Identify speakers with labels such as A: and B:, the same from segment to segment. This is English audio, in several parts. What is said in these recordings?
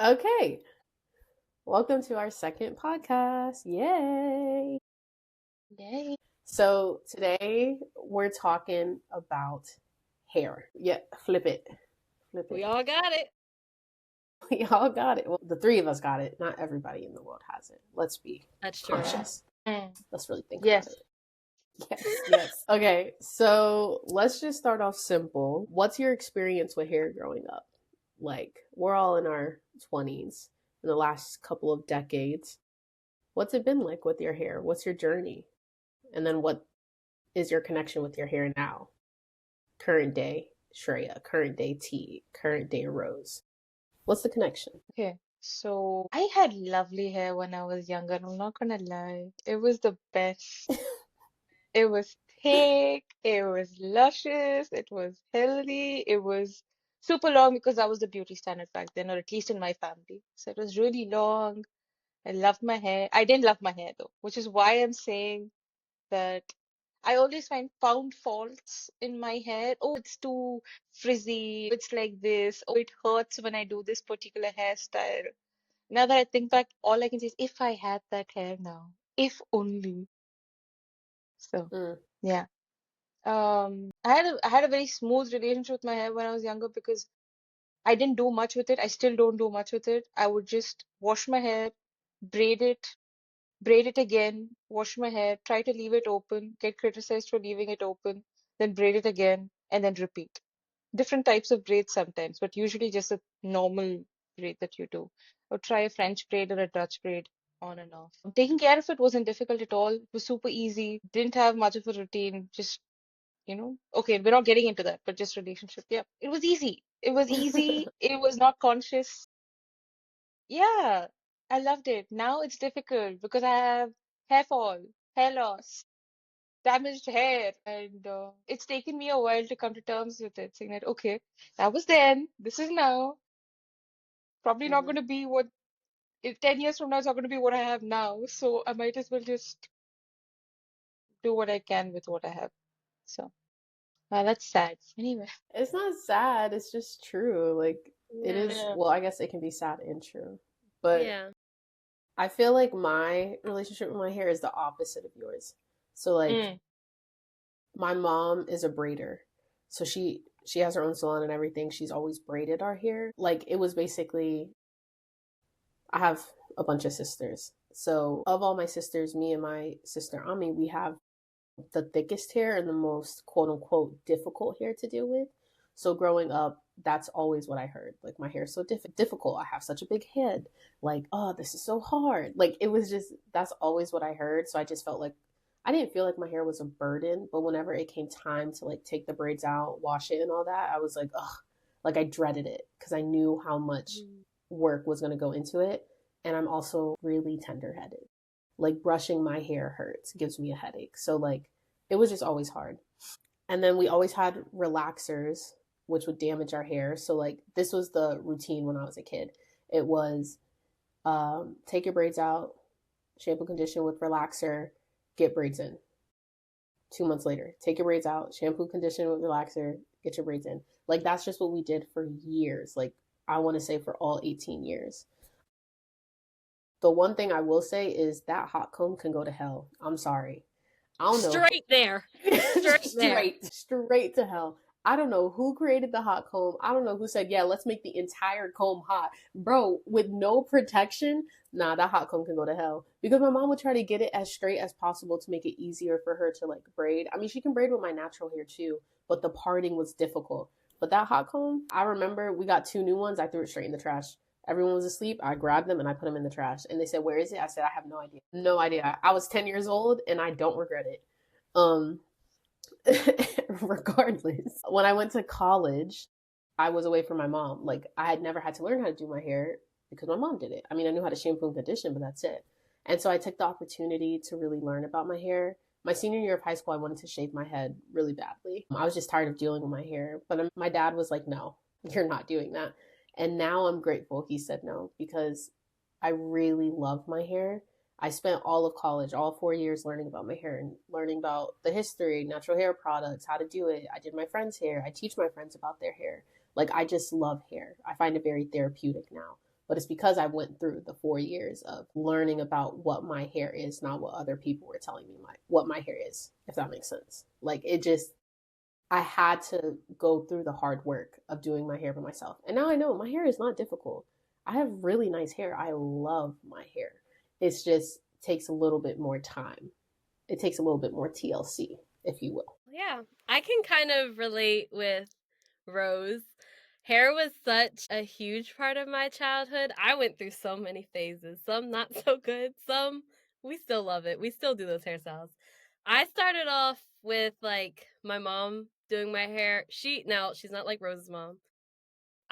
A: Okay, welcome to our second podcast. Yay!
B: Yay.
A: So today we're talking about hair. Yeah, flip it. Flip
B: We
A: it.
B: all got it.
A: We all got it. Well, the three of us got it. Not everybody in the world has it. Let's be
B: That's true.
A: conscious.
B: Mm.
A: Let's really think about
B: Yes.
A: it. Yes, yes. Okay, so let's just start off simple. What's your experience with hair growing up? Like, we're all in our 20s in the last couple of decades. What's it been like with your hair? What's your journey? And then what is your connection with your hair now? Current day Shreya, current day T, current day Rose. What's the connection?
B: Okay. So I had lovely hair when I was younger. I'm not gonna lie. It was the best. It was thick, it was luscious, it was healthy, it was super long because that was the beauty standard back then, or at least in my family. So it was really long. I loved my hair. I didn't love my hair though, which is why I'm saying that I always found faults in my hair. Oh, it's too frizzy. It's like this. Oh, it hurts when I do this particular hairstyle. Now that I think back, all I can say is if I had that hair now, if only. So,
A: Mm,
B: yeah. I had a very smooth relationship with my hair when I was younger because I didn't do much with it. I still don't do much with it. I would just wash my hair, braid it, braid it again, wash my hair, try to leave it open, get criticized for leaving it open, then braid it again, and then repeat. Different types of braids sometimes, but usually just a normal braid that you do. Or try a French braid or a Dutch braid on and off. Taking care of it wasn't difficult at all. It was super easy. Didn't have much of a routine. Just, okay, we're not getting into that, but just relationship. Yeah, it was easy. It was easy. It was not conscious. Yeah, I loved it. Now it's difficult because I have hair fall, hair loss, damaged hair, and it's taken me a while to come to terms with it, saying that, okay, that was then, this is now. Probably not
A: mhm.
B: going to be what, if 10 years from now, it's not going to be what I have now. So I might as well just do what I can with what I have. So, that's sad. Anyway.
A: It's not sad, it's just true. Like, it is,
B: Yeah.
A: well, I guess it can be sad and true. But
B: Yeah.
A: I feel like my relationship with my hair is the opposite of yours. So, like,
B: Mm.
A: my mom is a braider. So she has her own salon and everything. She's always braided our hair. Like, it was basically, I have a bunch of sisters. So of all my sisters, me and my sister Ami, we have the thickest hair and the most quote unquote difficult hair to deal with. So growing up, that's always what I heard. Like, my hair is so difficult. I have such a big head. Like, oh, this is so hard. Like, it was just, that's always what I heard. So I just felt like I didn't feel like my hair was a burden, but whenever it came time to like take the braids out, wash it and all that, I was like, ugh, like I dreaded it because I knew how much
B: Mm.
A: work was going to go into it. And I'm also really tender headed. Like, brushing my hair hurts, gives me a headache. So like, it was just always hard. And then we always had relaxers, which would damage our hair. So like, this was the routine when I was a kid. It was take your braids out, shampoo condition with relaxer, get braids in. 2 months later, take your braids out, shampoo condition with relaxer, get your braids in. Like, that's just what we did for years. Like, I want to say for all 18 years. The one thing I will say is that hot comb can go to hell. I'm sorry. I don't know.
B: Straight there. Straight there.
A: Straight to hell. I don't know who created the hot comb. I don't know who said, yeah, let's make the entire comb hot. Bro, with no protection, nah, that hot comb can go to hell. Because my mom would try to get it as straight as possible to make it easier for her to like braid. I mean, she can braid with my natural hair too, but the parting was difficult. But that hot comb, I remember we got two new ones. I threw it straight in the trash. Everyone was asleep. I grabbed them and I put them in the trash. And they said, "Where is it?" I said, "I have no idea. No idea." I was 10 years old and I don't regret it. Um, Regardless, when I went to college, I was away from my mom. Like, I had never had to learn how to do my hair because my mom did it. I mean, I knew how to shampoo and condition, but that's it. And so I took the opportunity to really learn about my hair. My senior year of high school, I wanted to shave my head really badly. I was just tired of dealing with my hair. But my dad was like, no, you're not doing that. And now I'm grateful he said no because I really love my hair. I spent all of college, all 4 years, learning about my hair and learning about the history, natural hair products, how to do it. I did my friends' hair. I teach my friends about their hair. Like, I just love hair. I find it very therapeutic now. but it's because I went through the 4 years of learning about what my hair is, not what other people were telling me what my hair is, if that makes sense. Like it just, I had to go through the hard work of doing my hair by myself. And now I know my hair is not difficult. I have really nice hair. I love my hair. It's just takes a little bit more time. It takes a little bit more TLC, if you will.
C: Yeah, I can kind of relate with Rose. Hair was such a huge part of my childhood. I went through so many phases, some not so good, some we still love it. We still do those hairstyles. I started off with like my mom doing my hair. She's not like Rose's mom.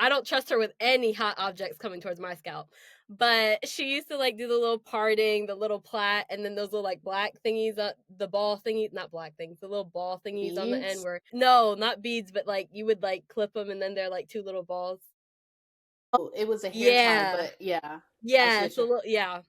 C: I don't trust her with any hot objects coming towards my scalp. But she used to like do the little parting, the little plait, and then those little like black thingies, the ball thingies, not black things, the little ball thingies on the end
A: Beads.
C: where, no, not beads, but like you would like clip them and then they're like two little balls.
A: Oh, it was a hair tie,
C: Yeah.
A: but yeah, I see
C: Yeah.
A: what
C: It's a
A: you're.
C: little, yeah.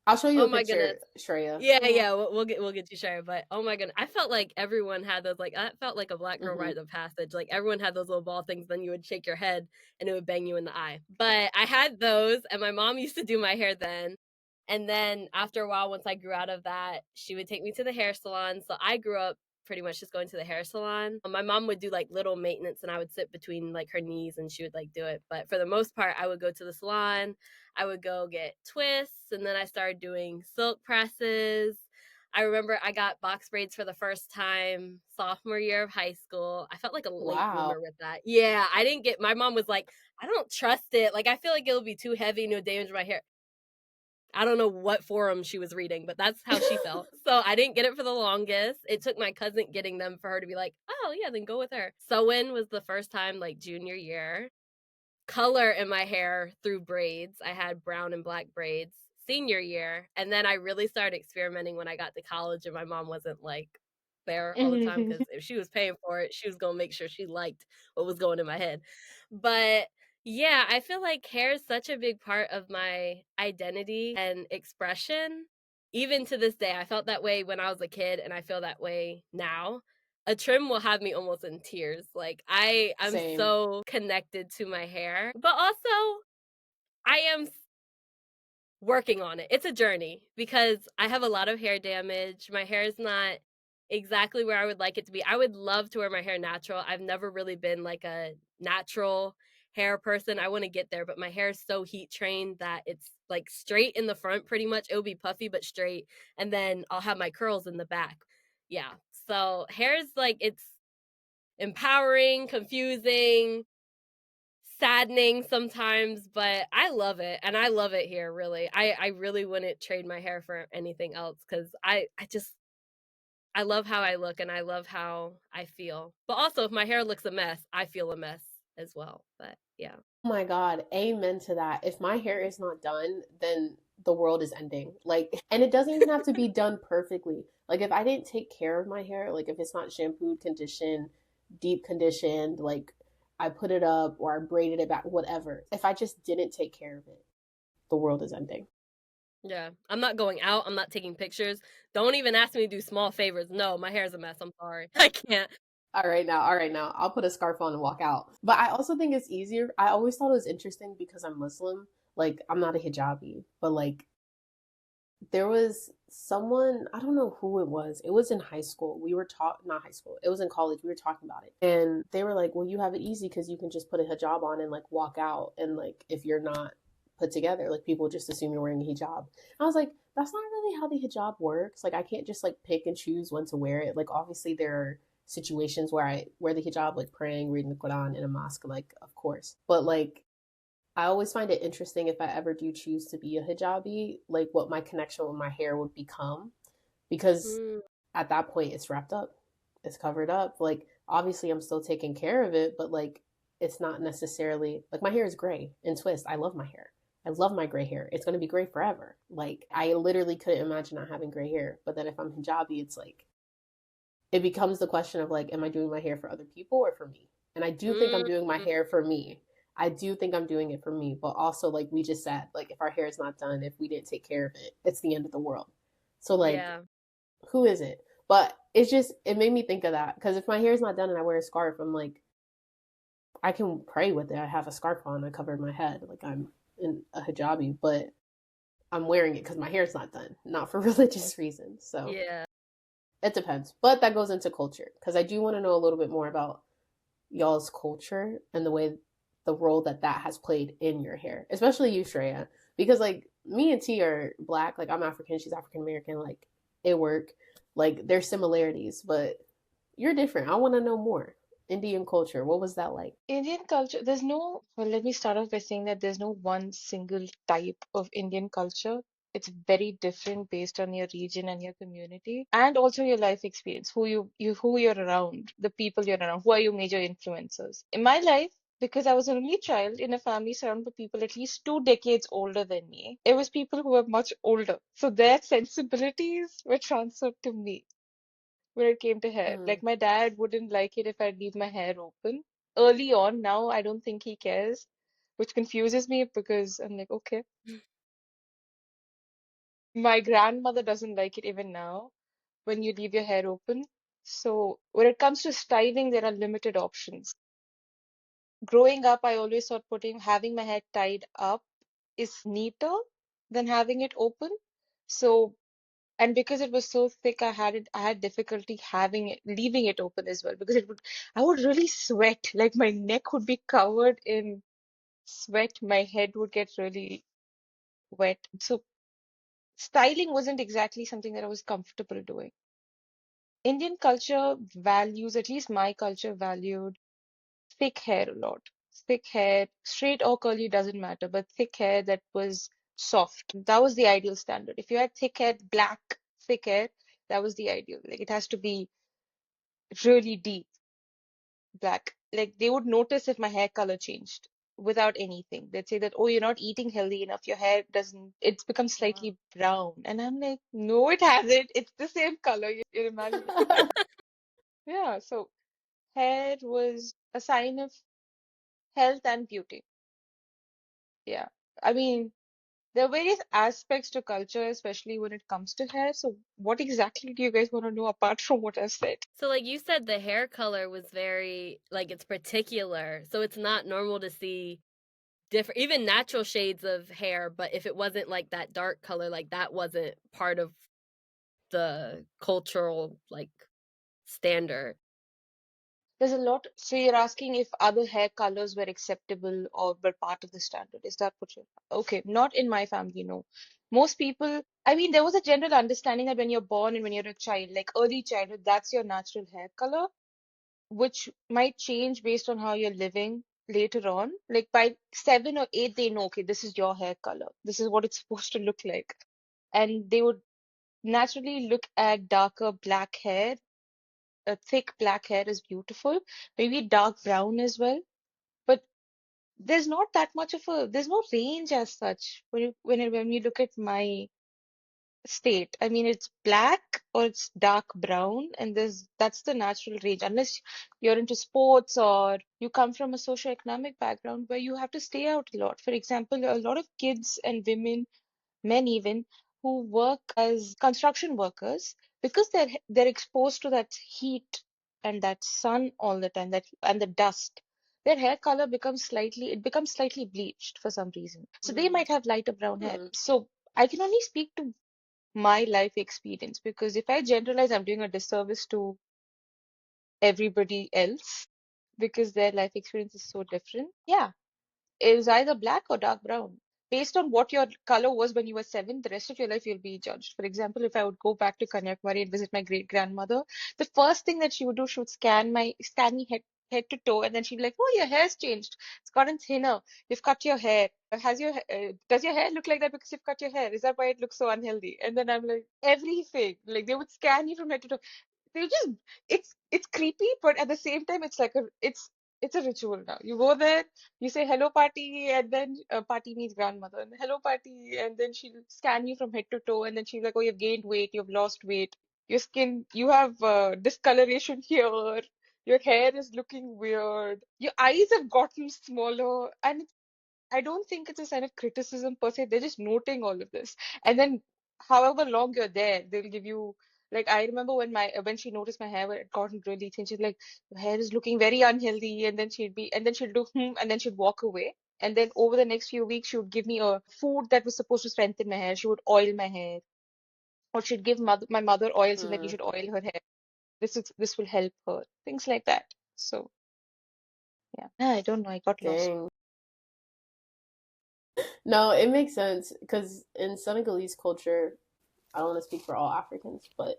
A: I'll show you
C: Oh
A: a
C: my
A: picture,
C: goodness.
A: Shreya.
C: Yeah,
A: Yeah.
C: yeah, we'll get you sure, but oh my goodness, I felt like everyone had those like I felt like a black girl
A: Hmm.
C: rite of passage. Like everyone had those little ball things, then you would shake your head and it would bang you in the eye. But I had those, and my mom used to do my hair then. And then after a while, once I grew out of that, she would take me to the hair salon. So I grew up pretty much just going to the hair salon. My mom would do like little maintenance, and I would sit between like her knees and she would like do it. But for the most part, I would go to the salon. I would go get twists, and then I started doing silk presses. I remember I got box braids for the first time sophomore year of high school. I felt like a late
A: Wow.
C: bloomer with that. Yeah, I didn't get, my mom was like, I don't trust it. Like, I feel like it'll be too heavy and it'll damage my hair. I don't know what forum she was reading, but that's how she felt. So I didn't get it for the longest. It took my cousin getting them for her to be like, oh, yeah, then go with her. Sewing was the first time, like junior year. Color in my hair through braids. I had brown and black braids senior year. And then I really started experimenting when I got to college, and my mom wasn't like there all the time because if she was paying for it, she was going to make sure she liked what was going in my head. But yeah, I feel like hair is such a big part of my identity and expression. Even to this day, I felt that way when I was a kid, and I feel that way now. A trim will have me almost in tears. Like I'm
A: Same.
C: so connected to my hair. But also I am working on it. It's a journey because I have a lot of hair damage. My hair is not exactly where I would like it to be. I would love to wear my hair natural. I've never really been like a natural hair person. I want to get there, but my hair is so heat trained that it's like straight in the front pretty much. It'll be puffy but straight, and then I'll have my curls in the back. Yeah. So hair is like it's empowering, confusing, saddening sometimes, but I love it, and I love it here. Really, I really wouldn't trade my hair for anything else because I just I love how I look and I love how I feel. But also, if my hair looks a mess, I feel a mess as well. But yeah.
A: Oh my God, amen to that. If my hair is not done, then the world is ending. Like, and it doesn't even have to be done perfectly. Like, if I didn't take care of my hair, like if it's not shampooed, conditioned, deep conditioned, like I put it up or I braided it back, whatever. If I just didn't take care of it, the world is ending.
C: Yeah, I'm not going out. I'm not taking pictures. Don't even ask me to do small favors. No, my hair's a mess. I'm sorry. I can't.
A: All right now, I'll put a scarf on and walk out. But I also think it's easier. I always thought it was interesting because I'm Muslim. Like, I'm not a hijabi, but like there was someone, I don't know who it was. It was in high school. We were taught, not high school, it was in college. We were talking about it. And they were like, well, you have it easy because you can just put a hijab on and like walk out. And like, if you're not put together, like people just assume you're wearing a hijab. I was like, that's not really how the hijab works. Like, I can't just like pick and choose when to wear it. Like, obviously, there are situations where I wear the hijab, like praying, reading the Quran in a mosque, like, of course. But like, I always find it interesting if I ever do choose to be a hijabi, like what my connection with my hair would become. Because
C: Mm,
A: at that point, it's wrapped up, it's covered up. Like, obviously, I'm still taking care of it, but like, it's not necessarily like my hair is gray and twist. I love my hair. I love my gray hair. It's going to be gray forever. Like, I literally couldn't imagine not having gray hair. But then if I'm hijabi, it's like, it becomes the question of like, am I doing my hair for other people or for me? And I do think I'm
C: mm,
A: doing my hair for me. I do think I'm doing it for me, but also like we just said, like if our hair is not done, if we didn't take care of it, it's the end of the world. So like,
C: yeah.
A: who is it? But it's just it made me think of that because if my hair is not done and I wear a scarf, I'm like, I can pray with it. I have a scarf on. I covered my head. Like in a hijabi, but I'm wearing it because my hair's not done, not for religious reasons. So
C: Yeah.
A: it depends. But that goes into culture because I do want to know a little bit more about y'all's culture and the way the role that that has played in your hair, especially you, Shreya, because like me and T are black. Like I'm African, she's African American. Like it work. Like there's similarities, but you're different. I want to know more. Indian culture, what was that like?
B: Indian culture, there's no, well, let me start off by saying that there's no one single type of Indian culture. It's very different based on your region and your community, and also your life experience, who you're around, the people you're around, who are your major influencers. In my life, because I was an only child in a family surrounded by people at least 2 decades older than me, it was people who were much older. So their sensibilities were transferred to me when it came to hair.
A: Mm.
B: Like my dad wouldn't like it if I leave my hair open. Early on, now I don't think he cares, which confuses me because I'm like, okay. My grandmother doesn't like it even now when you leave your hair open. So when it comes to styling, there are limited options. Growing up, I always thought having my hair tied up is neater than having it open. So and because it was so thick, I had difficulty leaving it open as well because I would really sweat. Like my neck would be covered in sweat, my head would get really wet. So styling wasn't exactly something that I was comfortable doing. Indian culture values, at least my culture valued thick hair a lot. Thick hair, straight or curly doesn't matter, but thick hair that was soft. That was the ideal standard. If you had thick hair, black, thick hair, that was the ideal. Like it has to be really deep black. Like they would notice if my hair color changed without anything. They'd say that, oh, you're not eating healthy enough. Your hair doesn't, it's become
A: Wow.
B: slightly brown. And I'm like, no, it hasn't. It's the same color. You're imagining. Yeah. So hair was a sign of health and beauty. Yeah. I mean, there are various aspects to culture, especially when it comes to hair. So what exactly do you guys want to know apart from what I've said?
C: So like you said, the hair color was very like it's particular. So it's not normal to see different even natural shades of hair, but if it wasn't like that dark color, like that wasn't part of the cultural like standard.
B: There's a lot. So you're asking if other hair colors were acceptable or were part of the standard. Is that what you're? Okay, not in my family, no. Most people, I mean, there was a general understanding that when you're born and when you're a child, like early childhood, that's your natural hair color, which might change based on how you're living later on. Like by 7 or 8, they know, okay, this is your hair color. This is what it's supposed to look like. And they would naturally look at darker black hair. A thick black hair is beautiful, maybe dark brown as well. But there's not that much of there's no range as such when you look at my state. I mean, it's black or it's dark brown, and that's the natural range. Unless you're into sports or you come from a socioeconomic background where you have to stay out a lot. For example, a lot of kids and women, men even, who work as construction workers, because they're exposed to that heat and that sun all the time, that and the dust, their hair color becomes slightly bleached for some reason. So they
A: Mm.
B: might have lighter brown hair.
A: Hmm.
B: So I can only speak to my life experience, because if I generalize, I'm doing a disservice to everybody else because their life experience is so different. Yeah, it was either black or dark brown. Based on what your color was when you were 7, the rest of your life you'll be judged. For example, if I would go back to Kanyakumari and visit my great grandmother, the first thing that she would do, she would scan me head to toe, and then she'd be like, "Oh, your hair's changed. It's gotten thinner. You've cut your hair. Does your hair look like that because you've cut your hair? Is that why it looks so unhealthy?" And then I'm like, everything. Like they would scan you from head to toe. They just it's creepy, but at the same time, it's a ritual now. You go there, you say hello, party, and then party means grandmother, and hello, party, and then she'll scan you from head to toe, and then she's like, oh, you've gained weight, you've lost weight, your skin, you have discoloration here, your hair is looking weird, your eyes have gotten smaller, and I don't think it's a sign of criticism per se. They're just noting all of this. And then however long you're there, they'll give you, like, I remember when she noticed my hair had gotten really thin, she's like, your hair is looking very unhealthy, and then she'll do and then she'd walk away. And then over the next few weeks, she would give me a food that was supposed to strengthen my hair. She would oil my hair, or she'd give my mother oil saying that you
A: Mm,
B: should oil her hair. This will help her. Things like that. So yeah. I don't know. I got lost.
A: dang. No, it makes sense because in Senegalese culture, I don't want to speak for all Africans, but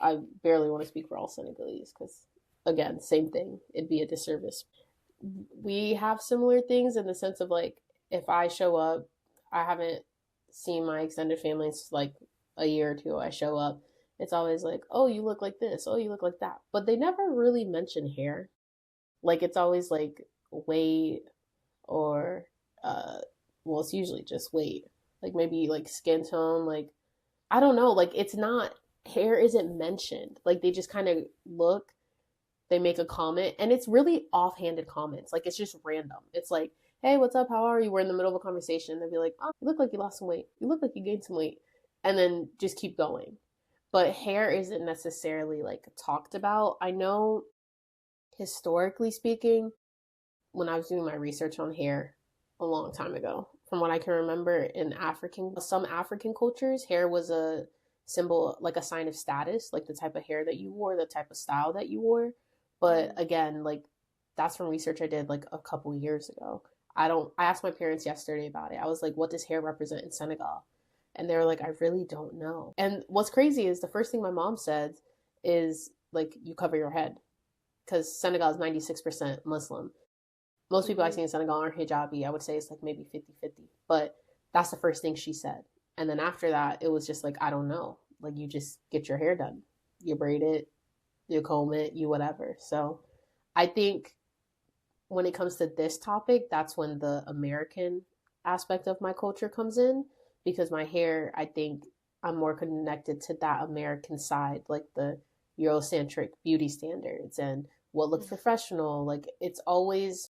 A: I barely want to speak for all Senegalese because, again, same thing. It'd be a disservice. We have similar things in the sense of like, if I show up, I haven't seen my extended family since like a year or two. I show up, it's always like, oh, you look like this, oh, you look like that. But they never really mention hair. Like, it's always like weight or, uh, well, it's usually just weight. Like, maybe like skin tone, like, I don't know, like it's not hair isn't mentioned. Like they just kind of look, they make a comment, and it's really offhanded comments. Like it's just random. It's like, "Hey, what's up? How are you?" We're in the middle of a conversation. They'll be like, "Oh, you look like you lost some weight. You look like you gained some weight," and then just keep going. But hair isn't necessarily like talked about. I know historically speaking, when I was doing my research on hair a long time ago. From what I can remember, in some African cultures, hair was a symbol, like a sign of status, like the type of hair that you wore, the type of style that you wore. But
B: Mm.
A: again, like that's from research I did like a couple years ago. I asked my parents yesterday about it. I was like, what does hair represent in Senegal? And they were like, I really don't know. And what's crazy is the first thing my mom said is like, you cover your head because Senegal is 96% Muslim. Most people I
B: Mm.
A: see in Senegal aren't hijabi. I would say it's like maybe 50-50. But that's the first thing she said. And then after that, it was just like, I don't know. Like, you just get your hair done. You braid it, you comb it, you whatever. So I think when it comes to this topic, that's when the American aspect of my culture comes in because my hair, I think I'm more connected to that American side, like the Eurocentric beauty standards and what looks professional. Like, it's always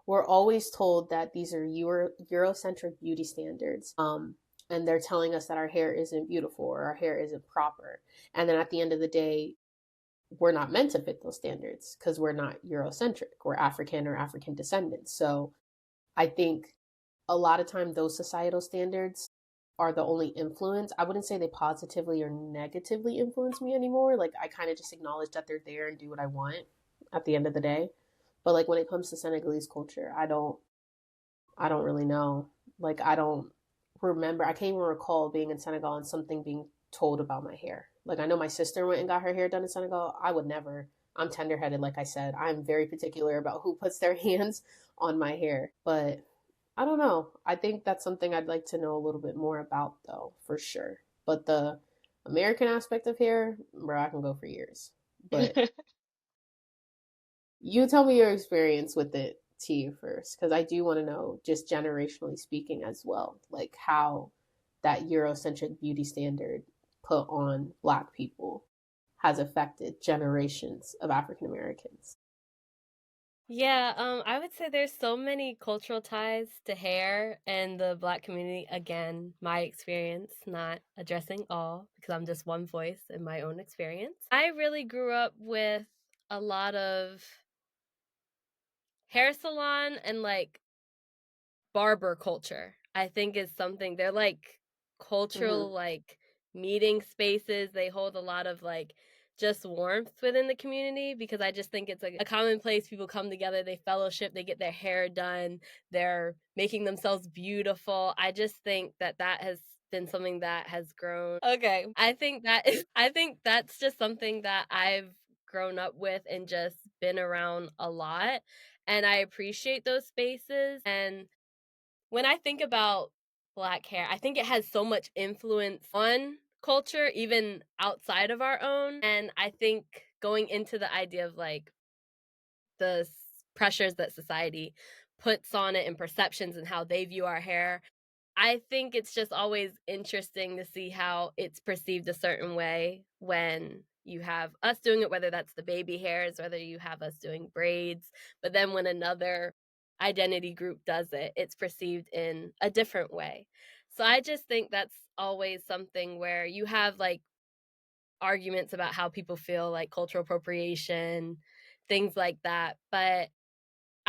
A: we're always told that these are Eurocentric beauty standards. And they're telling us that our hair isn't beautiful or our hair isn't proper. And then at the end of the day, we're not meant to fit those standards because we're not Eurocentric. We're African or African descendants. So I think a lot of time those societal standards are the only influence. I wouldn't say they positively or negatively influence me anymore. Like I kind of just acknowledge that they're there and do what I want at the end of the day. But like when it comes to Senegalese culture, I don't really know. Like I don't remember. I can't even recall being in Senegal and something being told about my hair. Like I know my sister went and got her hair done in Senegal. I would never. I'm tender-headed like I said. I'm very particular about who puts their hands on my hair. But I don't know. I think that's something I'd like to know a little bit more about though, for sure. But the American aspect of hair, bro, I can go for years. But you tell me your experience with it, T, first, because I do want to know, just generationally speaking as well, like how that Eurocentric beauty standard put on Black people has affected generations of African Americans.
C: Yeah, I would say there's so many cultural ties to hair and the Black community. Again, my experience, not addressing all, because I'm just one voice in my own experience. I really grew up with a lot of hair salon and like barber culture. I think is something they're like
A: Mm-hmm.
C: cultural like meeting spaces. They hold a lot of like just warmth within the community because I just think it's like a common place. People come together, they fellowship, they get their hair done, they're making themselves beautiful. I just think that that has been something that has grown. Okay. I think that's just something that I've grown up with and just been around a lot, and I appreciate those spaces. And when I think about Black hair, I think it has so much influence on culture, even outside of our own. And I think going into the idea of like the pressures that society puts on it and perceptions and how they view our hair, I think it's just always interesting to see how it's perceived a certain way when you have us doing it, whether that's the baby hairs, whether you have us doing braids. But then when another identity group does it, it's perceived in a different way. So I just think that's always something where you have like arguments about how people feel like cultural appropriation, things like that. But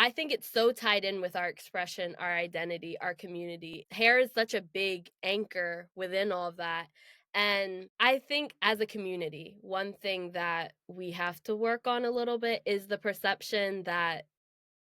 C: I think it's so tied in with our expression, our identity, our community. Hair is such a big anchor within all of that. And I think as a community, one thing that we have to work on a little bit is the perception that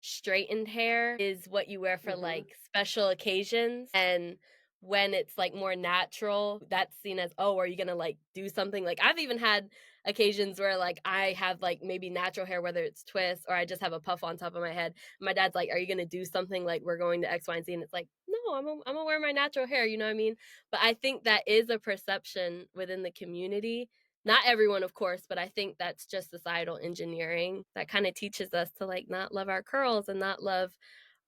C: straightened hair is what you wear for like special occasions, and when it's like more natural, that's seen as, oh, are you gonna like do something? Like I've even had occasions where like I have like maybe natural hair, whether it's twists or I just have a puff on top of my head. My dad's like, are you gonna do something, like we're going to X, Y, and Z? And it's like, no, I'm gonna wear my natural hair, you know what I mean? But I think that is a perception within the community. Not everyone, of course, but I think that's just societal engineering that kind of teaches us to like not love our curls and not love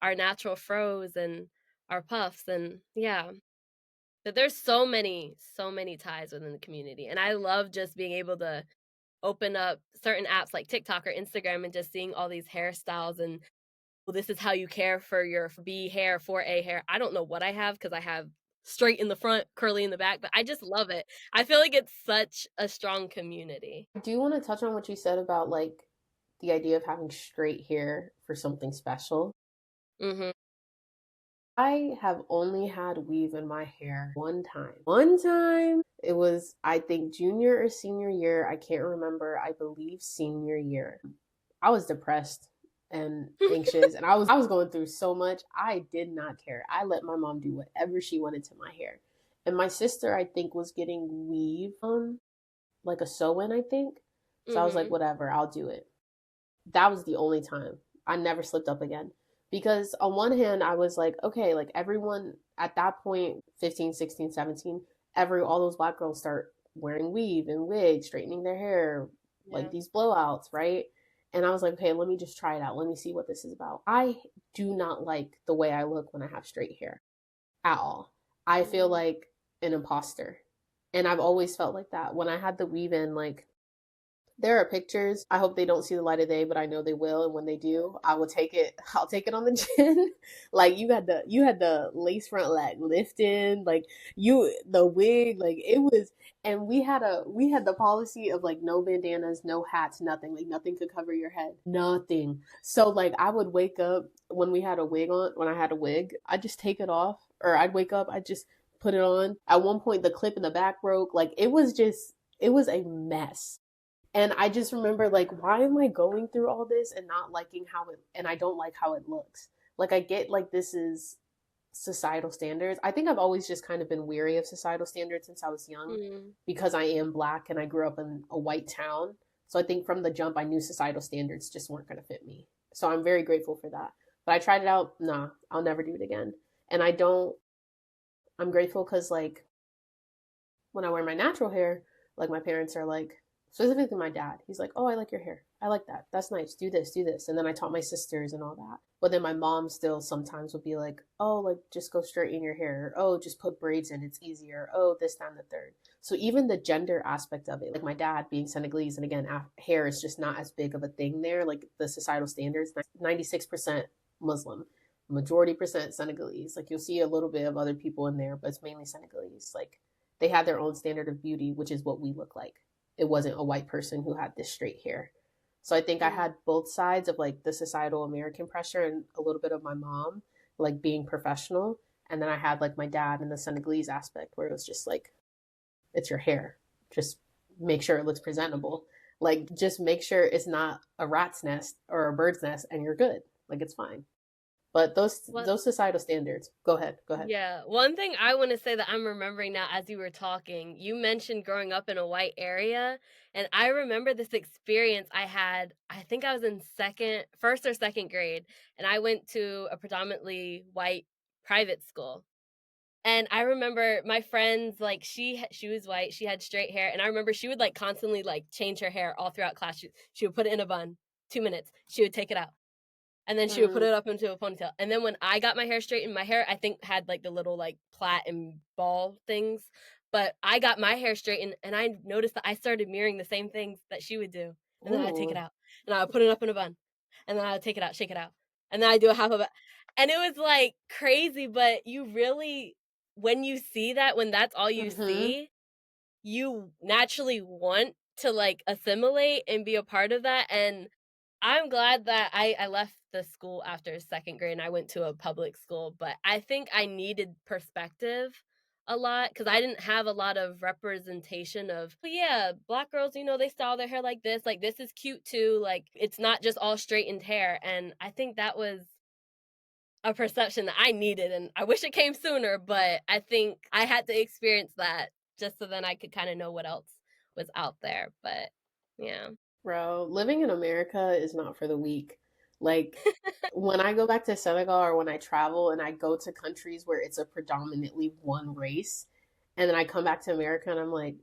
C: our natural froze and our puffs. And yeah, that there's so many ties within the community. And I love just being able to open up certain apps like TikTok or Instagram and just seeing all these hairstyles and, well, this is how you care for your B hair, 4A hair. I don't know what I have because I have straight in the front, curly in the back, but I just love it. I feel like it's such a strong community.
A: I do want to touch on what you said about like the idea of having straight hair for something special.
C: Mm-hmm.
A: I have only had weave in my hair one time. One time. It was, I think, junior or senior year. I can't remember. I believe senior year. I was depressed and anxious, and I was going through so much. I did not care. I let my mom do whatever she wanted to my hair. And my sister, I think, was getting weave on, like a sew-in, I think. So I was like,
C: Mm-hmm.
A: whatever, I'll do it. That was the only time. I never slipped up again. Because on one hand, I was like, okay, like everyone at that point, 15, 16, 17, all those black girls start wearing weave and wigs, straightening their hair, like
B: Yeah.
A: these blowouts, right? And I was like, okay, let me just try it out. Let me see what this is about. I do not like the way I look when I have straight hair at all. I feel
B: Mm.
A: like an imposter. And I've always felt like that. When I had the weave in, like, there are pictures. I hope they don't see the light of day, but I know they will. And when they do, I will take it. I'll take it on the chin. Like you had the lace front like lifting, like the wig, like it was. And we had the policy of like no bandanas, no hats, nothing. Like nothing could cover your head, nothing. So like I would wake up when we had a wig on. When I had a wig, I'd just take it off, or I'd wake up, I'd just put it on. At one point, the clip in the back broke. Like it was a mess. And I just remember like, why am I going through all this and not liking and I don't like how it looks. Like I get like this is societal standards. I think I've always just kind of been weary of societal standards since I was young
C: Mm.
A: because I am black and I grew up in a white town. So I think from the jump I knew societal standards just weren't going to fit me. So I'm very grateful for that. But I tried it out. Nah, I'll never do it again. And I'm grateful because like when I wear my natural hair, like my parents are like, specifically my dad, he's like, oh, I like your hair. I like that. That's nice. Do this, do this. And then I taught my sisters and all that. But then my mom still sometimes would be like, oh, like just go straight in your hair. Oh, just put braids in. It's easier. Oh, this, time, the third. So even the gender aspect of it, like my dad being Senegalese, and again, hair is just not as big of a thing there. Like the societal standards, 96% Muslim, majority percent Senegalese. Like you'll see a little bit of other people in there, but it's mainly Senegalese. Like they had their own standard of beauty, which is what we look like. It wasn't a white person who had this straight hair. So I think I
B: Mm.
A: had both sides of like the societal American pressure and a little bit of my mom, like being professional. And then I had like my dad and the Senegalese aspect where it was just like, it's your hair. Just make sure it looks presentable. Like, just make sure it's not a rat's nest or a bird's nest and you're good. Like, it's fine. But
C: What?
A: those societal standards. Go ahead. Go ahead.
C: Yeah. One thing I want to say that I'm remembering now as you were talking, you mentioned growing up in a white area. And I remember this experience I had. I think I was in first or second grade, and I went to a predominantly white private school. And I remember my friends, like she was white, she had straight hair, and I remember she would like constantly like change her hair all throughout class. She would put it in a bun, 2 minutes, she would take it out, and then she would put
A: Mm,
C: it up into a ponytail. And then when I got my hair straightened, my hair I think had like the little like plait and ball things, but I got my hair straightened, and I noticed that I started mirroring the same things that she would do. And then I'd take it
A: ooh.
C: out, and I would put it up in a bun, and then I would take it out, shake it out, and then I do a half of it, and it was like crazy. But you really, when you see that, when that's all you
A: Mm-hmm.
C: see, you naturally want to like assimilate and be a part of that. And I'm glad that I left the school after second grade and I went to a public school, but I think I needed perspective a lot because I didn't have a lot of representation of, "Oh, yeah, black girls, they style their hair like this is cute too, like it's not just all straightened hair." And I think that was a perception that I needed and I wish it came sooner, but I think I had to experience that just so then I could kind of know what else was out there. But yeah.
A: Bro, living in America is not for the weak. Like, when I go back to Senegal or when I travel and I go to countries where it's a predominantly one race, and then I come back to America and I'm like,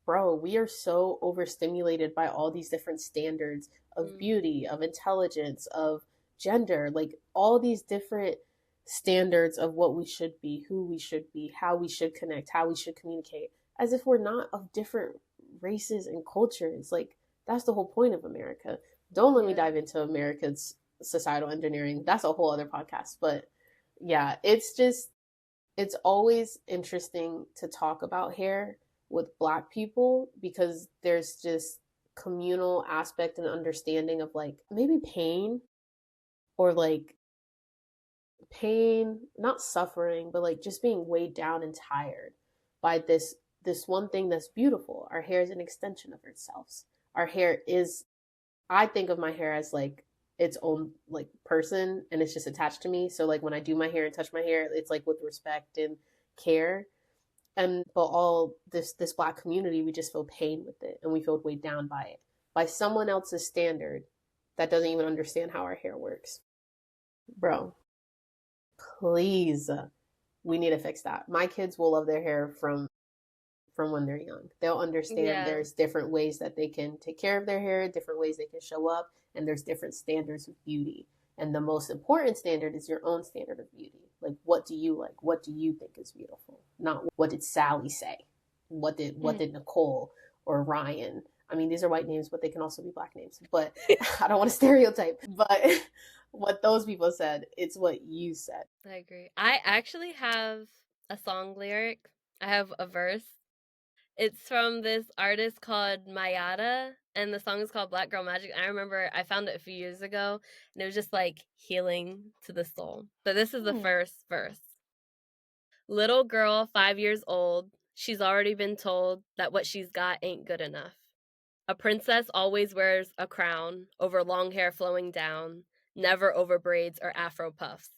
A: bro, we are so overstimulated by all these different standards of
C: Mm,
A: beauty, of intelligence, of gender, like all these different standards of what we should be, who we should be, how we should connect, how we should communicate, as if we're not of different races and cultures. Like, that's the whole point of America. Don't let me
C: yeah.
A: dive into America's societal engineering. That's a whole other podcast. But yeah, it's always interesting to talk about hair with Black people because there's just communal aspect and understanding of like maybe pain or like pain, not suffering, but like just being weighed down and tired by this one thing that's beautiful. Our hair is an extension of ourselves. Our hair is, I think of my hair as like its own like person and it's just attached to me. So like when I do my hair and touch my hair, it's like with respect and care. And but all this Black community, we just feel pain with it and we feel weighed down by it. By someone else's standard that doesn't even understand how our hair works. Bro, please, we need to fix that. My kids will love their hair from when they're young. They'll understand
C: Yeah.
A: there's different ways that they can take care of their hair, different ways they can show up, and there's different standards of beauty. And the most important standard is your own standard of beauty. Like, what do you like? What do you think is beautiful? Not what did Sally say?
B: Mm.
A: What did Nicole or Ryan? I mean, these are white names, but they can also be Black names. But I don't want to stereotype. But what those people said, it's what you said.
C: I agree. I actually have a song lyric. I have a verse. It's from this artist called Mayada, and the song is called Black Girl Magic. I remember I found it a few years ago, and it was just like healing to the soul. But this is the
B: Mm.
C: first verse. Little girl, 5 years old, she's already been told that what she's got ain't good enough. A princess always wears a crown over long hair flowing down, never over braids or afro puffs.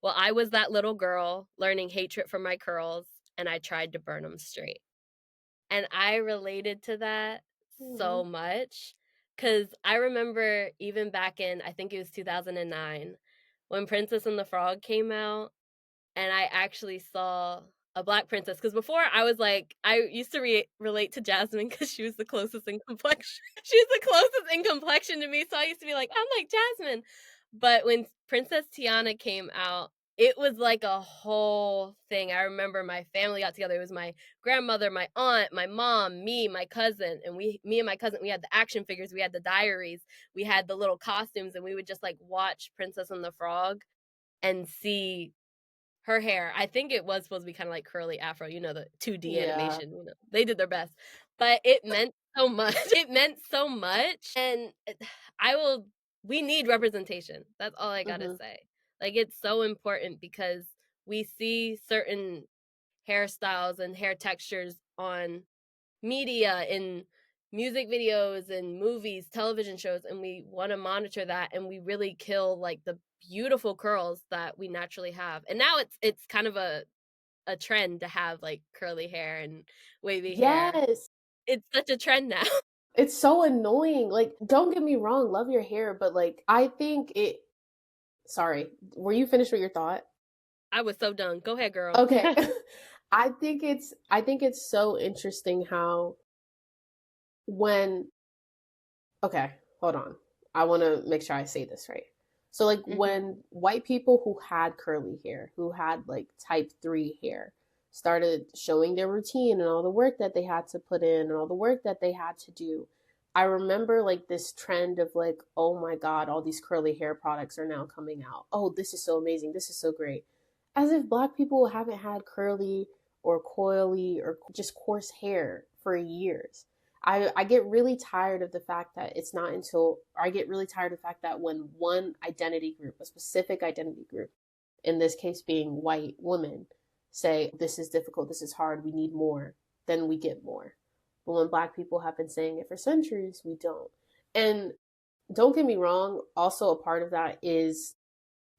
C: Well, I was that little girl learning hatred for my curls, and I tried to burn them straight. And I related to that
A: Mm-hmm.
C: so much because I remember even back in, I think it was 2009, when Princess and the Frog came out, and I actually saw a black princess. Because before I was like, I used to relate to Jasmine because she was the closest in complexion. She was the closest in complexion to me. So I used to be like, I'm like Jasmine. But when Princess Tiana came out, it was like a whole thing. I remember my family got together. It was my grandmother, my aunt, my mom, me, my cousin, and me and my cousin, we had the action figures, we had the diaries, we had the little costumes, and we would just like watch Princess and the Frog and see her hair. I think it was supposed to be kind of like curly afro, the 2D
A: Yeah.
C: animation, they did their best. But it meant so much. It meant so much. And I will we need representation. That's all I got to
A: Mm-hmm.
C: say. Like it's so important because we see certain hairstyles and hair textures on media in music videos and movies, television shows, and we want to monitor that and we really kill like the beautiful curls that we naturally have. And now it's kind of a trend to have like curly hair and wavy hair.
A: Yes.
C: It's such a trend now.
A: It's so annoying. Like, don't get me wrong, love your hair, but like, I think it. Sorry, were you finished with your thought?
C: I was so done. Go ahead, girl.
A: Okay. I think it's so interesting how when okay, hold on. I want to make sure I say this right. So like
B: Mm-hmm.
A: when white people who had curly hair, who had like type 3 hair, started showing their routine and all the work that they had to put in and all the work that they had to do, I remember like this trend of like, oh my God, all these curly hair products are now coming out. Oh, this is so amazing. This is so great. As if black people haven't had curly or coily or just coarse hair for years. I get really tired of the fact that it's not until, or I get really tired of the fact that when one identity group, a specific identity group, in this case being white women, say, this is difficult, this is hard, we need more, then we get more. But when black people have been saying it for centuries, we don't. And don't get me wrong, also a part of that is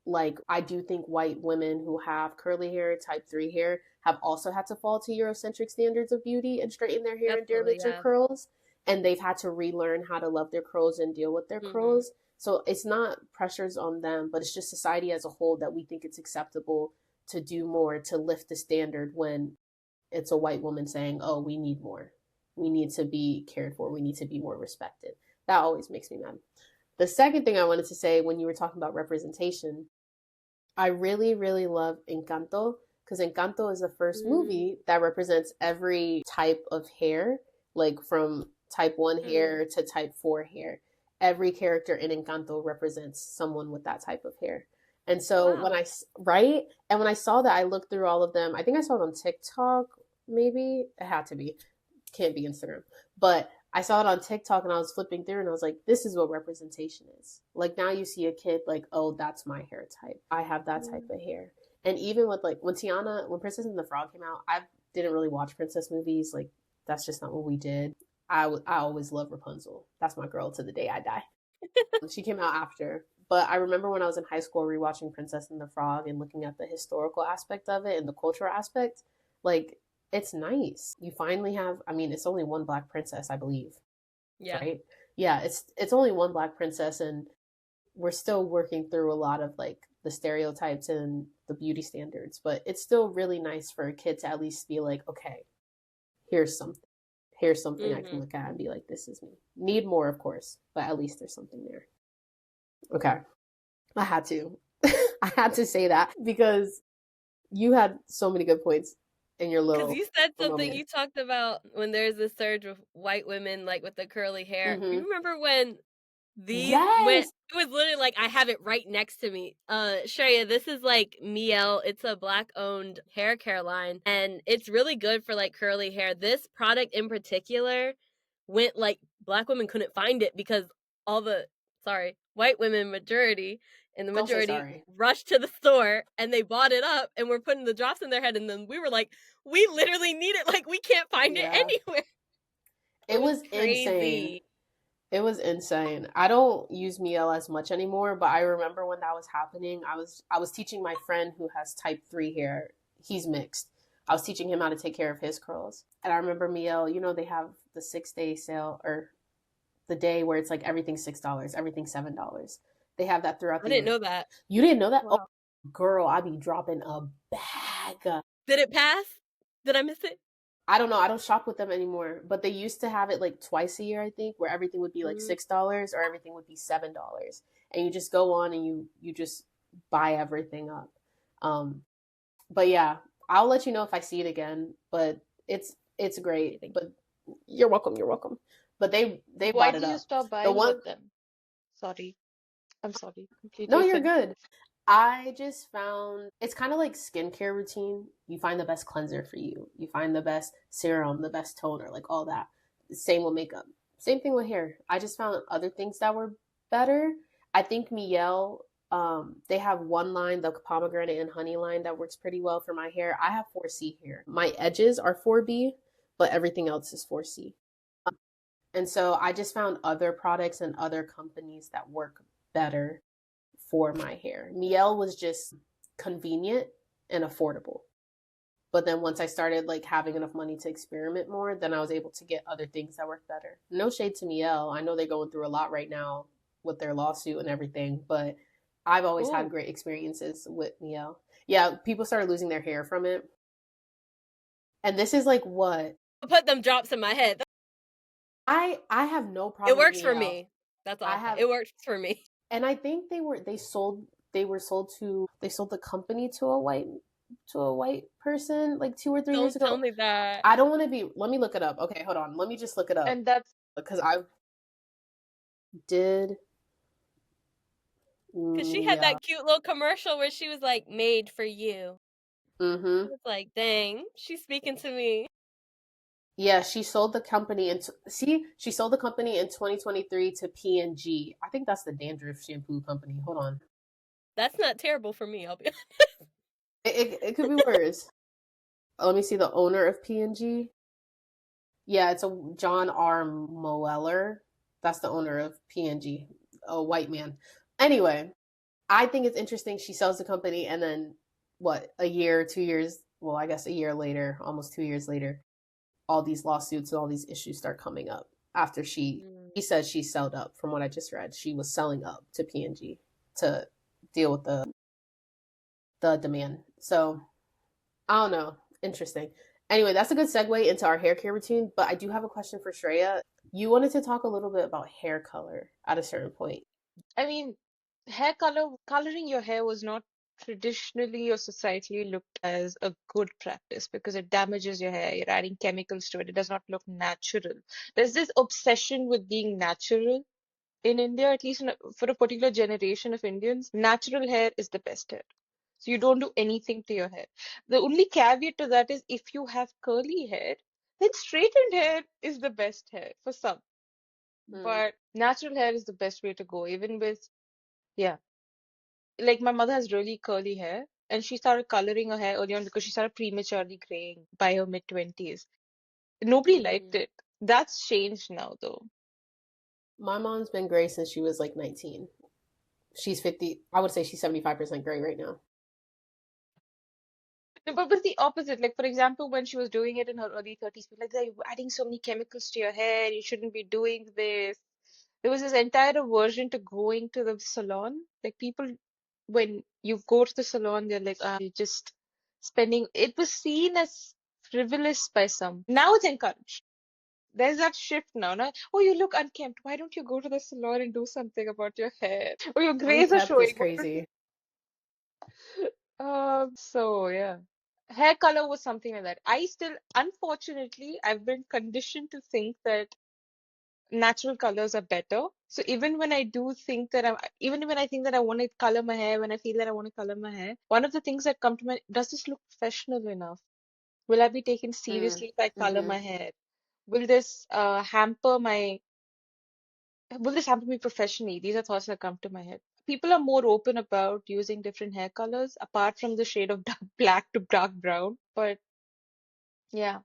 A: like, I do think white women who have curly hair, type 3 hair, have also had to fall to Eurocentric standards of beauty and straighten their hair and
C: Absolutely,
A: damage their
C: yeah.
A: curls. And they've had to relearn how to love their curls and deal with their curls. So it's not pressures on them, but it's just society as a whole that we think it's acceptable to do more to lift the standard when it's a white woman saying, oh, we need more. We need to be cared for. We need to be more respected. That always makes me mad. The second thing I wanted to say when you were talking about representation, I really, really love Encanto because Encanto is the first movie that represents every type of hair, like from type 1 hair to type 4 hair. Every character in Encanto represents someone with that type of hair. And so
C: Wow.
A: right? And when I saw that, I looked through all of them. I think I saw it on TikTok, maybe. It had to be. Can't be Instagram. But I saw it on TikTok and I was flipping through and I was like, this is what representation is. Like now you see a kid like, oh, that's my hair type. I have that type of hair. And even with like when Princess and the Frog came out, I didn't really watch princess movies. Like that's just not what we did. I always loved Rapunzel. That's my girl to the day I die. She came out after. But I remember when I was in high school rewatching Princess and the Frog and looking at the historical aspect of it and the cultural aspect. Like it's nice. You finally have, I mean, it's only one black princess, I believe.
C: Yeah.
A: Right? Yeah, it's only one black princess and we're still working through a lot of like the stereotypes and the beauty standards, but it's still really nice for a kid to at least be like, okay, here's something. Here's something I can look at and be like, this is me. Need more, of course, but at least there's something there. Okay. I had to. I had to say that because you had so many good points in your
C: Because
A: little
C: you said something,
A: moment.
C: you talked about when there's a surge of white women, like with the curly hair. You
A: Mm-hmm.
C: remember when these went,
A: Yes.
C: it was literally like, I have it right next to me. Shreya, this is like Miel. It's a black owned hair care line and it's really good for like curly hair. This product in particular went like, black women couldn't find it because all the, white women majority and the
A: Don't say
C: majority
A: sorry.
C: rushed to the store and they bought it up and were putting the drops in their head. And then we were like, we literally need it. Like we can't find it
A: Yeah.
C: anywhere.
A: It
C: It was
A: was insane.
C: crazy.
A: It was insane. I don't use Miel as much anymore, but I remember when that was happening, I was teaching my friend who has type 3 hair. He's mixed. I was teaching him how to take care of his curls. And I remember Miel, you know, they have the 6-day sale or the day where it's like everything's $6, everything's $7. They have that throughout
C: I
A: the
C: didn't
A: year.
C: know that.
A: You didn't know that?
C: Wow.
A: Oh, girl, I be dropping a bag.
C: Did it pass? Did I miss it?
A: I don't know. I don't shop with them anymore, but they used to have it like twice a year, I think, where everything would be like $6 or everything would be $7, and you just go on and you just buy everything up. But yeah, I'll let you know if I see it again. But it's great. But you're welcome. You're welcome. But they
B: Why
A: bought it
B: did you
A: up.
B: stop
A: The
B: buying
A: one.
B: with them? Sorry. I'm sorry. Complete
A: No,
B: your
A: you're
B: sentence.
A: good. I just found it's kind of like skincare routine. You find the best cleanser for you. You find the best serum, the best toner, like all that. Same with makeup. Same thing with hair. I just found other things that were better. I think Miel, they have one line, the pomegranate and honey line, that works pretty well for my hair. I have 4C hair. My edges are 4B, but everything else is 4C. And so I just found other products and other companies that work better for my hair. Miel was just convenient and affordable. But then once I started like having enough money to experiment more, then I was able to get other things that work better. No shade to Miel. I know they're going through a lot right now with their lawsuit and everything, but I've always had great experiences with Miel. Yeah, people started losing their hair from it. And this is like what?
C: Put them drops in my head.
A: I have no problem.
C: It works for me. That's all. It works for me.
A: And I think they sold the company to a white person like 2 or 3 years ago.
C: Don't tell me that.
A: I don't want to be. Let me look it up. Okay, hold on. Let me just look it up.
B: And that's
A: because I did.
C: Because she had that cute little commercial where she was like, "Made for you."
A: Mm-hmm.
C: I was like, dang, she's speaking to me.
A: Yeah, she sold the company in she sold the company in 2023 to P&G. I think that's the dandruff shampoo company. Hold on.
C: That's not terrible for me. I'll be.
A: It could be worse. Let me see the owner of P&G. Yeah, it's a John R. Moeller. That's the owner of P&G, a white man. Anyway, I think it's interesting she sells the company and then what, a year, 2 years, well, I guess a year later, almost 2 years later, all these lawsuits and all these issues start coming up after
C: Mm.
A: she said she sold up from what I just read. She was selling up to P&G to deal with the demand. So, I don't know. Interesting. Anyway, that's a good segue into our hair care routine, but I do have a question for Shreya. You wanted to talk a little bit about hair color at a certain point.
B: I mean, coloring your hair was not traditionally or societally looked as a good practice because it damages your hair. You're adding chemicals to it. It does not look natural. There's this obsession with being natural in India, at least for a particular generation of Indians. Natural hair is the best hair. So you don't do anything to your hair. The only caveat to that is if you have curly hair, then straightened hair is the best hair for some.
A: Mm,
B: But natural hair is the best way to go, even with, yeah. Like my mother has really curly hair, and she started coloring her hair early on because she started prematurely graying by her mid-20s. Nobody liked
C: Mm.
B: it. That's changed now, though.
A: my mom's been gray since she was like 19. She's 50. I would say she's 75% gray right now.
B: No, but it's the opposite. Like, for example, when she was doing it in her early 30s, people were like, you're adding so many chemicals to your hair, you shouldn't be doing this. There was this entire aversion to going to the salon. Like, people, when you go to the salon, they're like, you're just spending. It was seen as frivolous by some. Now it's encouraged. There's that shift now. Now, oh, you look unkempt. Why don't you go to the salon and do something about your hair? Oh, your grays are
A: Unkept is
B: showing. Why don't
A: crazy.
B: so yeah. Hair color was something like that. I still, unfortunately, I've been conditioned to think that natural colors are better. So even when I do think that even when I think that I want to color my hair, when I feel that I want to color my hair, one of the things that come to mind, does this look professional enough? Will I be taken
A: Mm,
B: seriously if I color
A: mm-hmm.
B: my hair? Will this hamper me professionally? These are thoughts that come to my head. People are more open about using different hair colors, apart from the shade of dark black to dark brown. But yeah,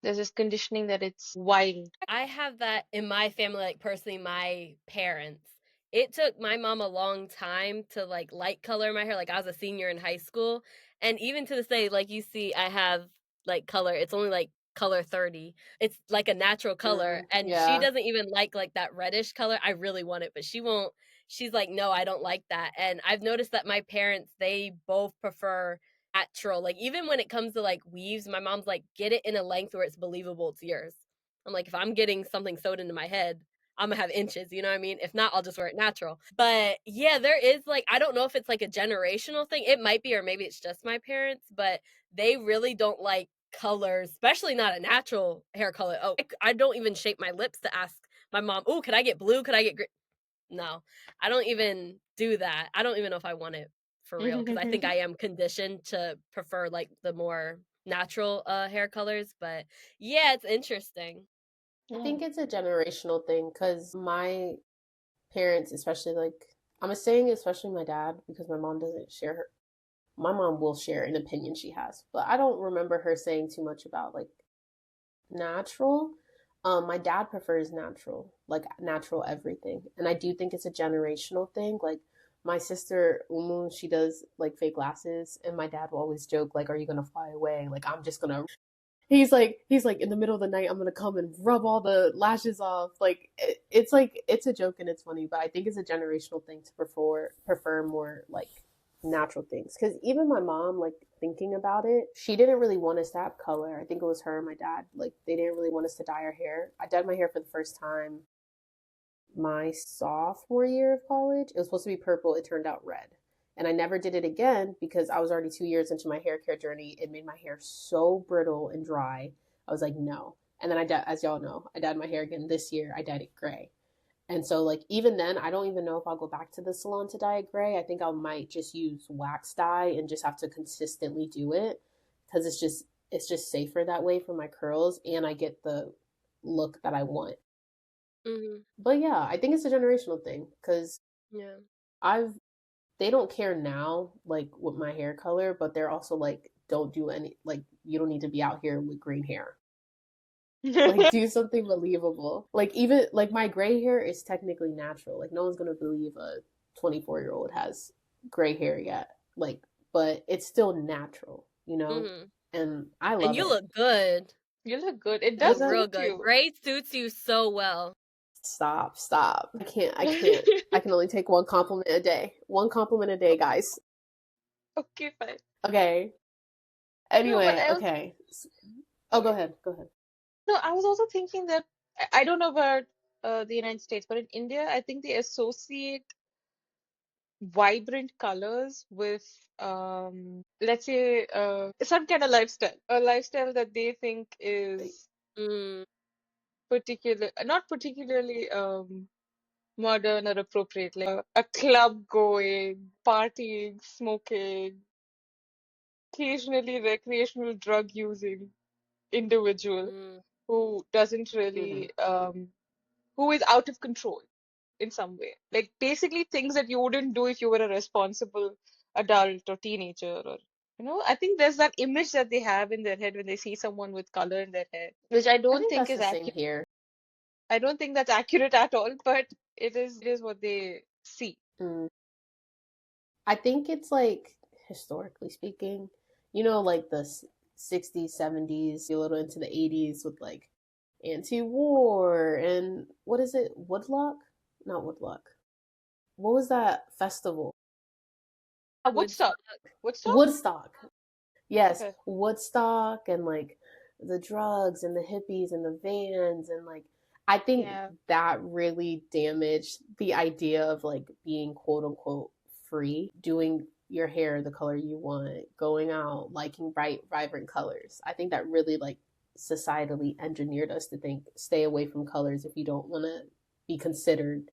B: there's this conditioning that it's wild.
C: I have that in my family, like personally, my parents. It took my mom a long time to like light color my hair. Like I was a senior in high school. And even to this day, like you see, I have like color. It's only like color 30. It's like a natural color.
A: Mm,
C: And she
A: yeah.
C: doesn't even like that reddish color. I really want it, but she won't. She's like, no, I don't like that. And I've noticed that my parents, they both prefer natural. Like even when it comes to like weaves, my mom's like, get it in a length where it's believable to yours. I'm like, if I'm getting something sewed into my head, I'm gonna have inches, you know what I mean? If not, I'll just wear it natural. But yeah, there is like, I don't know if it's like a generational thing. It might be, or maybe it's just my parents, but they really don't like colors, especially not a natural hair color. Oh, I don't even shape my lips to ask my mom, oh, could I get blue? Could I get green? No, I don't even do that. I don't even know if I want it for real because I think I am conditioned to prefer like the more natural hair colors. But yeah, it's interesting.
A: I
B: Yeah.
A: think it's a generational thing because my parents, especially like, I'm saying especially my dad because my mom doesn't share her. My mom will share an opinion she has, but I don't remember her saying too much about like natural. My dad prefers natural, like natural everything. And I do think it's a generational thing. Like my sister Umu, she does like fake glasses, and my dad will always joke, like, are you gonna fly away? Like I'm just gonna he's like in the middle of the night, I'm gonna come and rub all the lashes off. It's like it's a joke and it's funny, but I think it's a generational thing to prefer more like natural things. Because even my mom, like thinking about it, she didn't really want us to have color. I think it was her and my dad. Like they didn't really want us to dye our hair. I dyed my hair for the first time my sophomore year of college. It was supposed to be purple. It turned out red. And I never did it again because I was already 2 years into my hair care journey. It made my hair so brittle and dry. I was like, no. And then as y'all know, I dyed my hair again this year. I dyed it gray. And so, like, even then, I don't even know if I'll go back to the salon to dye it gray. I think I might just use wax dye and just have to consistently do it because it's just it's just safer that way for my curls, and I get the look that I want.
C: Mm-hmm.
A: But yeah, I think it's a generational thing because
C: Yeah.
A: I've they don't care now like with my hair color, but they're also like don't do any like you don't need to be out here with green hair. Like do something believable. Like even like my gray hair is technically natural. Like no one's gonna believe a 24-year-old has gray hair yet. Like, but it's still natural, you know?
C: Mm-hmm.
A: And I
C: And
A: love
C: you
A: it.
C: look good.
B: You look good. It
C: You
B: does
C: look
A: Does it?
C: real
B: suit
C: good.
B: you.
C: Gray suits you so well.
A: Stop. I can't. I can only take one compliment a day. One compliment a day, guys.
B: Okay, fine.
A: Okay.
B: No, but
A: Anyway,
B: I was
A: okay. Oh, go
B: sorry.
A: ahead. Go ahead.
B: No, I was also thinking that I don't know about the United States, but in India, I think they associate vibrant colors with let's say some kind of lifestyle, a lifestyle that they think is
C: Mm,
B: not particularly modern or appropriate, like a club going, partying, smoking, occasionally recreational drug using individual
C: mm,
B: who doesn't
A: Mm-hmm.
B: really who is out of control in some way. Like basically things that you wouldn't do if you were a responsible adult or teenager or I think there's that image that they have in their head when they see someone with color in their hair, which I
A: I
B: don't
A: think
B: think
A: that's
B: is
A: the same
B: accurate.
A: here.
B: I don't think that's accurate at all, but it is what they see.
A: Mm. I think it's like historically speaking, like the 60s, 70s, a little into the 80s with like anti-war and what is it? Woodlock? Not Woodlock. What was that festival?
C: Woodstock.
B: Woodstock. Woodstock?
A: Woodstock. Yes,
B: Okay.
A: Woodstock and like the drugs and the hippies and the vans and like I think
B: Yeah.
A: that really damaged the idea of like being quote unquote free, doing your hair the color you want, going out, liking bright, vibrant colors. I think that really like societally engineered us to think stay away from colors if you don't want to be considered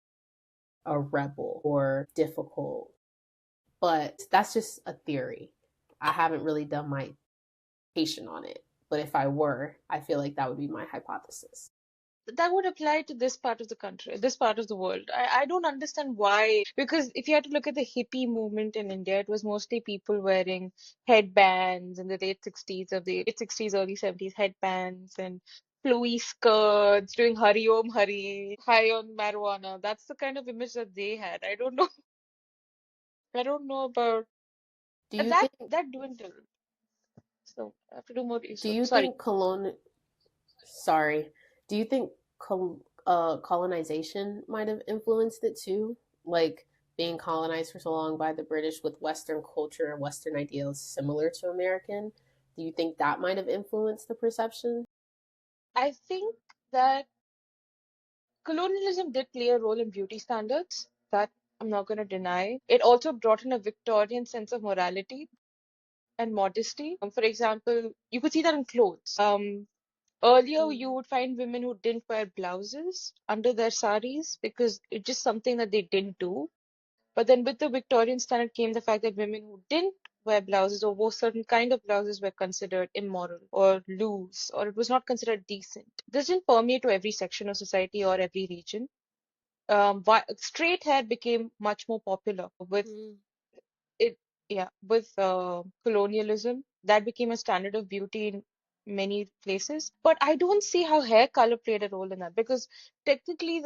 A: a rebel or difficult. But that's just a theory. I haven't really done my patient on it. But if I were, I feel like that would be my hypothesis.
B: That would apply to this part of the country, this part of the world. I don't understand why. Because if you had to look at the hippie movement in India, it was mostly people wearing headbands in the late 60s, early 70s, headbands and flowy skirts, doing Hari Om Hari, high on marijuana. That's the kind of image that they had. I don't know. I don't know about
A: Do you
B: that.
A: think
B: That dwindled. So I have to do more
A: do
B: research.
A: you
B: Sorry.
A: think sorry, do you think colonization might have influenced it too? Like being colonized for so long by the British with Western culture and Western ideals similar to American, do you think that might have influenced the perception?
B: I think that colonialism did play a role in beauty standards. That I'm not going to deny. It also brought in a Victorian sense of morality and modesty. For example, you could see that in clothes. Earlier, you
C: mm,
B: would find women who didn't wear blouses under their saris because it's just something that they didn't do. But then with the Victorian standard came the fact that women who didn't wear blouses or wore certain kind of blouses were considered immoral or loose or it was not considered decent. This didn't permeate to every section of society or every region. Straight hair became much more popular with
C: mm,
B: it, yeah, with colonialism. That became a standard of beauty in many places. But I don't see how hair color played a role in that because technically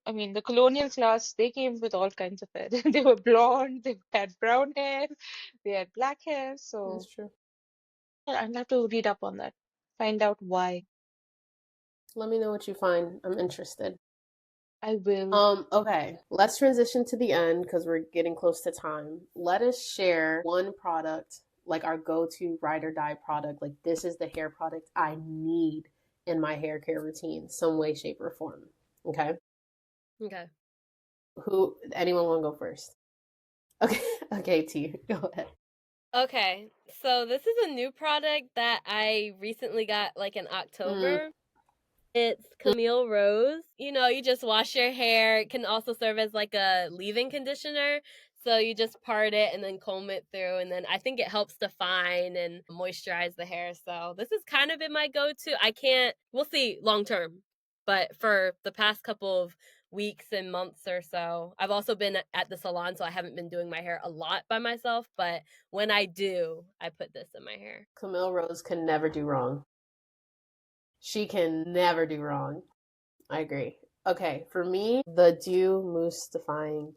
B: I mean, the colonial class, they came with all kinds of hair. They were blonde, they had brown hair, they had black hair.
A: That's
B: So
A: true.
B: yeah, I'll have to read up on that, find out why.
A: Let me know what you find. I'm interested.
B: I will.
A: Okay, let's transition to the end because we're getting close to time. Let us share one product, like our go-to ride or die product. Like this is the hair product I need in my hair care routine, some way, shape, or form. Okay.
C: okay.
A: Anyone want to go first? Okay, okay, T, go ahead.
C: Okay. So this is a new product that I recently got like in
A: Mm,
C: October. It's Camille Rose. You know, you just wash your hair. It can also serve as like a leave-in conditioner. So you just part it and then comb it through, and then I think it helps define and moisturize the hair. So this has kind of been my go-to. We'll see long term, but for the past couple of weeks and months or so, I've also been at the salon, so I haven't been doing my hair a lot by myself, but when I do, I put this in my hair.
A: Camille Rose can never do wrong. She can never do wrong. I agree. Okay, for me, the Dew Mousse Defying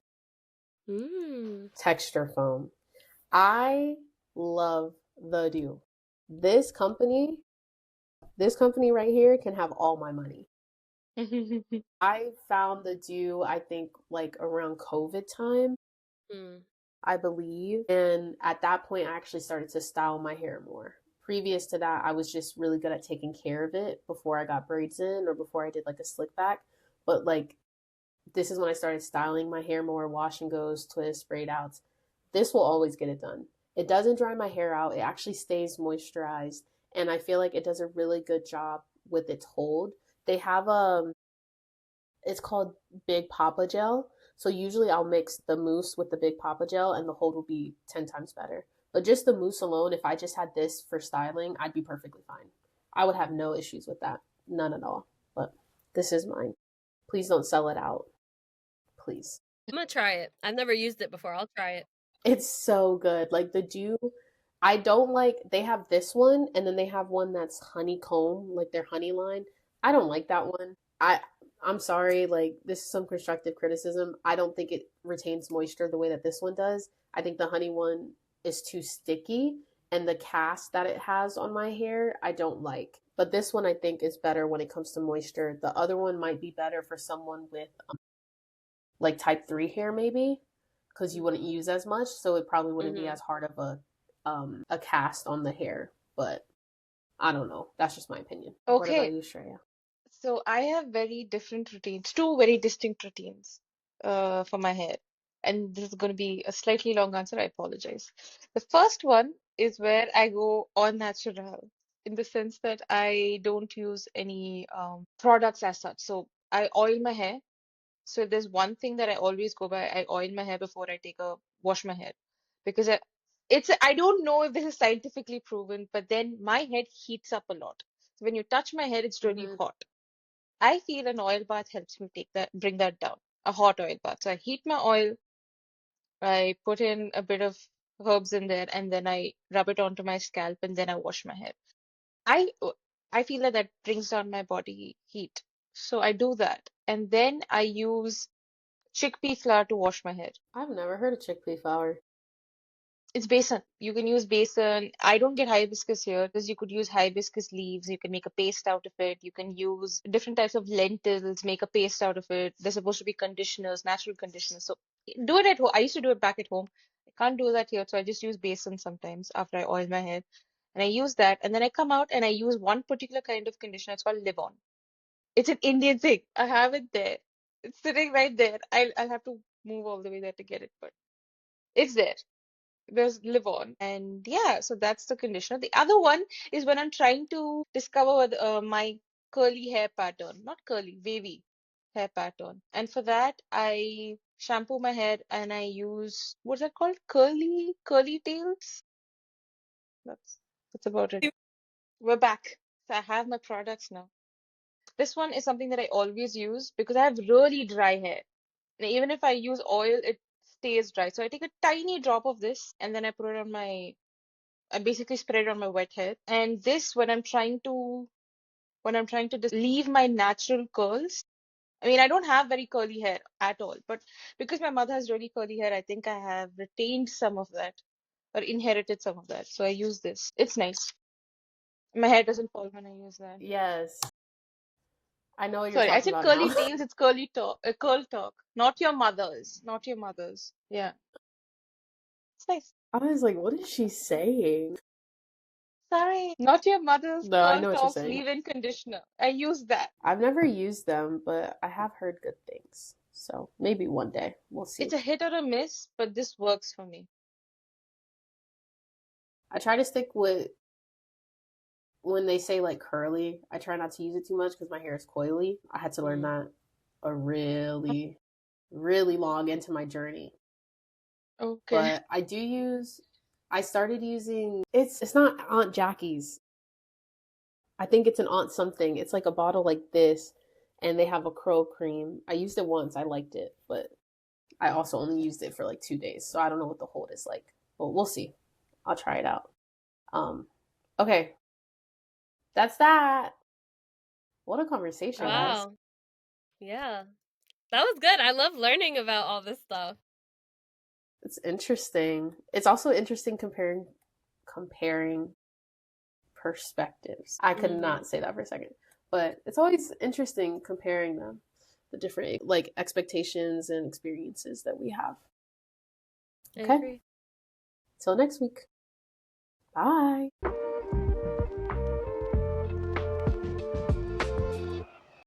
A: Texture Foam. I love the Dew. This company right here can have all my money. I found the Dew, I think, like around COVID time, I believe. And at that point, I actually started to style my hair more. Previous to that, I was just really good at taking care of it before I got braids in or before I did like a slick back. But like, this is when I started styling my hair more, wash and goes, twists, braid outs. This will always get it done. It doesn't dry my hair out. It actually stays moisturized. And I feel like it does a really good job with its hold. They have it's called Big Papa Gel. So usually I'll mix the mousse with the Big Papa Gel and the hold will be 10 times better. But just the mousse alone, if I just had this for styling, I'd be perfectly fine. I would have no issues with that. None at all. But this is mine. Please don't sell it out. Please.
C: I'm gonna try it. I've never used it before. I'll try it.
A: It's so good. Like the Dew, I don't like, they have this one and then they have one that's honeycomb, like their honey line. I don't like that one. I'm sorry, like this is some constructive criticism. I don't think it retains moisture the way that this one does. I think the honey one is too sticky and the cast that it has on my hair, I don't like. But this one I think is better when it comes to moisture. The other one might be better for someone with like type 3 hair maybe because you wouldn't use as much, so it probably wouldn't be as hard of a cast on the hair. But I don't know. That's just my opinion. What about
B: Okay,
A: you, Shreya?
B: so I have very different routines, two very distinct routines for my hair. And this is going to be a slightly long answer. I apologize. The first one is where I go all natural in the sense that I don't use any products as such. So I oil my hair. So if there's one thing that I always go by, I oil my hair before I take a wash my hair because I don't know if this is scientifically proven, but then my head heats up a lot. So when you touch my hair, it's really
A: Mm-hmm.
B: hot. I feel an oil bath helps me bring that down. A hot oil bath. So I heat my oil, I put in a bit of herbs in there, and then I rub it onto my scalp, and then I wash my hair. I I feel that that brings down my body heat. So I do that. And then I use chickpea flour to wash my hair.
A: I've never heard of chickpea flour.
B: It's besan. You can use besan. I don't get hibiscus here because you could use hibiscus leaves. You can make a paste out of it. You can use different types of lentils, make a paste out of it. They're supposed to be conditioners, natural conditioners. So do it at home. I used to do it back at home. I can't do that here, so I just use besan sometimes after I oil my hair. And I use that, and then I come out and I use one particular kind of conditioner. It's called Live On. It's an Indian thing. I have it there. It's sitting right there. I'll have to move all the way there to get it, but it's there. There's live on, and yeah, so that's the conditioner. The other one is when I'm trying to discover my curly hair pattern, not curly, wavy hair pattern. And for that, I shampoo my hair and I use what's that called? Curly tails. That's about it. We're back. So I have my products now. This one is something that I always use because I have really dry hair. And even if I use oil, it stays dry. So I take a tiny drop of this and then I basically spread it on my wet hair. And this, when I'm trying to just leave my natural curls. I mean, I don't have very curly hair at all, but because my mother has really curly hair, I think I have retained some of that or inherited some of that. So I use this. It's nice. My hair doesn't fall when I use that.
A: Yes. I know what you're
B: Sorry, I
A: talking
B: said
A: about now.
B: curly tails, it's curly talk, curl talk, not your mother's, not your mother's. Yeah, it's nice.
A: I was like, what is she saying?
B: Sorry, not your mother's
A: No, I
B: curl
A: know what you're
B: talks
A: saying.
B: leave-in conditioner. I use that.
A: I've never used them, but I have heard good things. So maybe one day we'll
B: It's
A: see.
B: a hit or a miss, but this works for me.
A: I try to stick with when they say like curly. I try not to use it too much because my hair is coily. I had to learn
B: Mm.
A: that a really, really long into my journey.
B: Okay.
A: But I started using, it's not Aunt Jackie's. I think it's an Aunt something. It's like a bottle like this, and they have a curl cream. I used it once. I liked it, but I also only used it for like 2 days, so I don't know what the hold is like. But we'll see. I'll try it out. Um, okay, that's that. What a conversation, guys.
C: Wow. Yeah. That was good. I love learning about all this stuff.
A: It's interesting. It's also interesting comparing perspectives. I could
C: Mm-hmm.
A: not say that for a second, but it's always interesting comparing them, the different like expectations and experiences that we have.
C: I
A: Okay,
C: agree.
A: till next week. Bye.